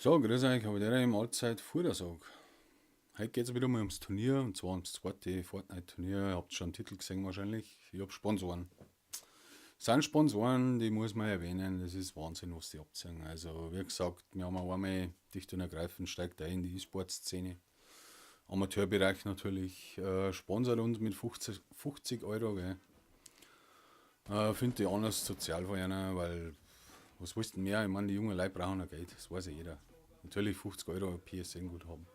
So, grüß euch, habe der im Allzeit Vordersag. Heute geht es wieder mal ums Turnier, und zwar ums zweite Fortnite-Turnier. Ihr habt schon den Titel gesehen wahrscheinlich. Ich habe Sponsoren. Das sind Sponsoren, die muss man erwähnen, das ist Wahnsinn, was die abziehen. Also, wie gesagt, wir haben einmal dicht und ergreifend steigt ein in die E-Sport-Szene. Amateurbereich natürlich, sponsert uns mit 50 Euro. Gell. Finde ich anders Sozialvereine, weil was willst du mehr? Ich meine, die jungen Leute brauchen ja Geld, das weiß ja jeder. Natürlich 50 Euro PSN gut haben.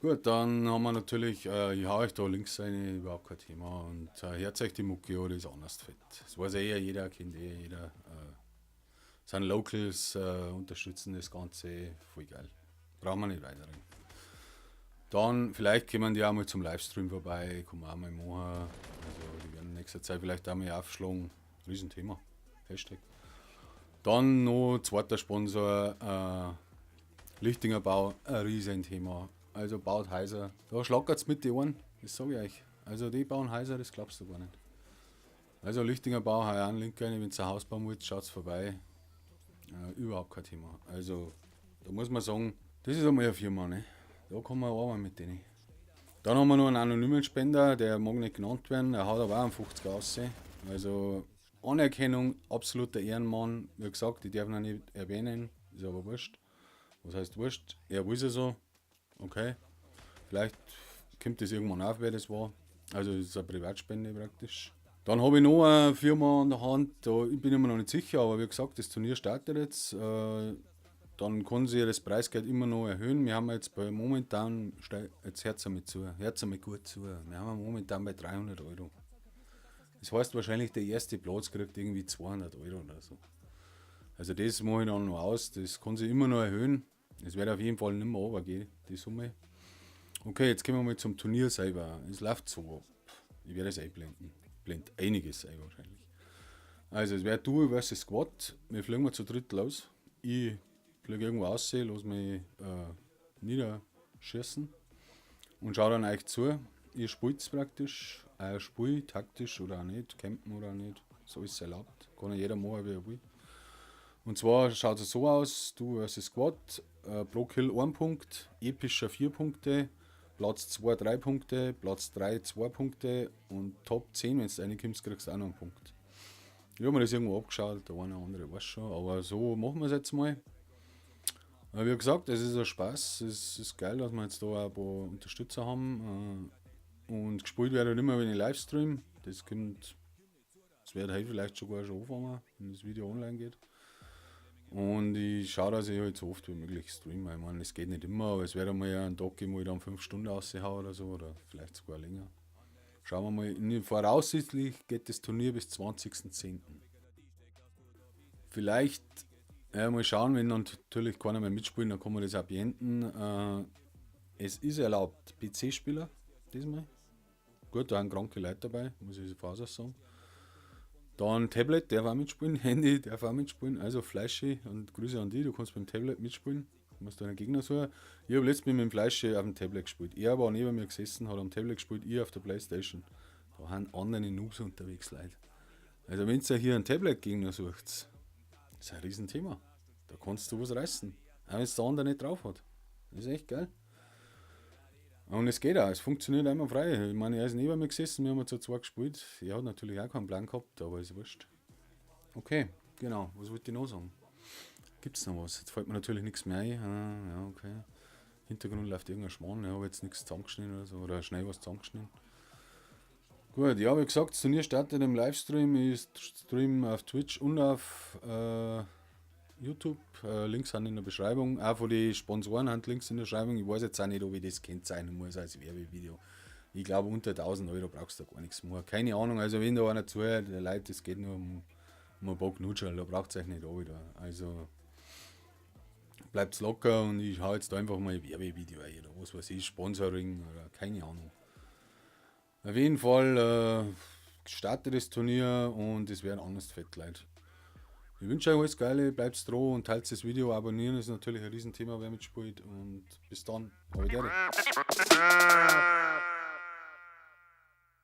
Gut, dann haben wir natürlich, ich hau euch da links rein, überhaupt kein Thema. Und hört euch die Mucke an, die ist anders fett. Das weiß ja jeder, kennt jeder. Sind Locals, unterstützen das Ganze, voll geil. Brauchen wir nicht weiter. Dann, vielleicht kommen die auch mal zum Livestream vorbei, kommen auch mal machen. Also, die werden in nächster Zeit vielleicht auch mal aufschlagen. Riesenthema. Hashtag. Dann noch zweiter Sponsor, Lichtinger Bau, ein Riesenthema. Also baut Häuser. Da schlagert es mit die Ohren, das sage ich euch. Also die bauen Häuser, das glaubst du gar nicht. Also Lichtinger Bau, heuer an, Link rein, wenn ihr ein Haus bauen wollt, schaut vorbei. Überhaupt kein Thema. Also da muss man sagen, das ist einmal eine Firma, ne? Da kann man arbeiten mit denen. Dann haben wir noch einen anonymen Spender, der mag nicht genannt werden, er hat aber auch einen 50er aus. Also Anerkennung, absoluter Ehrenmann. Wie gesagt, ich darf ihn nicht erwähnen, ist aber wurscht. Was heißt wurscht? Er will es so. Okay. Vielleicht kommt das irgendwann auf, wer das war. Also das ist eine Privatspende praktisch. Dann habe ich noch eine Firma an der Hand, da ich bin ich mir noch nicht sicher, aber wie gesagt, das Turnier startet jetzt. Dann kann sich das Preisgeld immer noch erhöhen. Wir haben jetzt bei momentan, jetzt hört es mir gut zu, wir haben momentan bei 300 Euro. Das heißt wahrscheinlich, der erste Platz kriegt irgendwie 200 Euro oder so. Also das mache ich dann noch aus, das kann sich immer noch erhöhen. Es wird auf jeden Fall nicht mehr runtergehen, die Summe. Okay, jetzt gehen wir mal zum Turnier selber. Es läuft so ab. Ich werde es einblenden. Blend einiges ein wahrscheinlich. Also es wäre Duo vs Squad. Wir fliegen mal zu dritt los. Ich fliege irgendwo raus, lasse mich niederschießen und schaue dann euch zu. Ihr spielt es praktisch. Spielt taktisch oder auch nicht, campen oder auch nicht. So ist es erlaubt. Kann ja jeder machen, wie er will. Und zwar schaut es so aus, du vs Squad, pro Kill 1 Punkt, epischer 4 Punkte, Platz 2 3 Punkte, Platz 3 2 Punkte und Top 10, wenn du reinkommst, kriegst du auch noch einen Punkt. Ich habe mir das irgendwo abgeschaut, der eine oder andere weiß schon, aber so machen wir es jetzt mal. Wie gesagt, es ist ein Spaß, es ist geil, dass wir jetzt da auch ein paar Unterstützer haben. Und gespielt wird halt immer, wenn ich Livestream. Das wird heute vielleicht sogar schon anfangen, wenn das Video online geht. Und ich schaue, dass ich halt so oft wie möglich streame. Ich meine, es geht nicht immer, aber es wird einmal einen Tag geben, wo ich dann 5 Stunden raushaue oder so, oder vielleicht sogar länger. Schauen wir mal, voraussichtlich geht das Turnier bis 20.10. Vielleicht, mal schauen, wenn dann natürlich keiner mehr mitspielt, dann kann man das auch beenden. Es ist erlaubt, PC-Spieler diesmal. Gut, da sind kranke Leute dabei, muss ich vorher sagen. Dann Tablet darf auch mitspielen, Handy darf auch mitspielen, also Fleischi und Grüße an die, du kannst beim Tablet mitspielen, du musst einen Gegner suchen. Ich habe letztens mit dem Fleischi auf dem Tablet gespielt. Er war neben mir gesessen, hat am Tablet gespielt, ich auf der Playstation. Da haben andere Noobs unterwegs, Leute. Also wenn ihr hier einen Tablet-Gegner sucht, das ist ein Riesenthema. Da kannst du was reißen, auch wenn es der andere nicht drauf hat. Das ist echt geil. Und es geht auch, es funktioniert einmal frei. Ich meine, er ist neben mir gesessen, wir haben zu zweit gespielt. Er hat natürlich auch keinen Plan gehabt, aber ist wurscht. Okay, genau, was wollte ich noch sagen? Gibt's noch was? Jetzt fällt mir natürlich nichts mehr ein. Ja, okay. Hintergrund läuft irgendein Schmarrn, ich habe jetzt nichts zusammengeschnitten oder so, oder schnell was zusammengeschnitten. Gut, ja, wie gesagt, das Turnier startet im Livestream. Ich stream auf Twitch und auf YouTube, Links sind in der Beschreibung. Auch von den Sponsoren haben Links in der Beschreibung. Ich weiß jetzt auch nicht, ob ich das kennzeichnen muss als Werbevideo. Ich glaube, unter 1000 Euro brauchst du da gar nichts mehr. Keine Ahnung, also wenn da einer zuhört, der Leute, es geht nur um ein paar Knutscherl, da braucht es euch nicht an wieder. Also bleibt locker und ich hau jetzt da einfach mal ein Werbevideo ein oder was weiß ich, Sponsoring oder keine Ahnung. Auf jeden Fall startet das Turnier und es werden anders fett, Leute. Ich wünsche euch alles Geile, bleibt dran und teilt das Video. Abonnieren ist natürlich ein Riesenthema, wer mitspielt. Und bis dann. Auf Wiedersehen.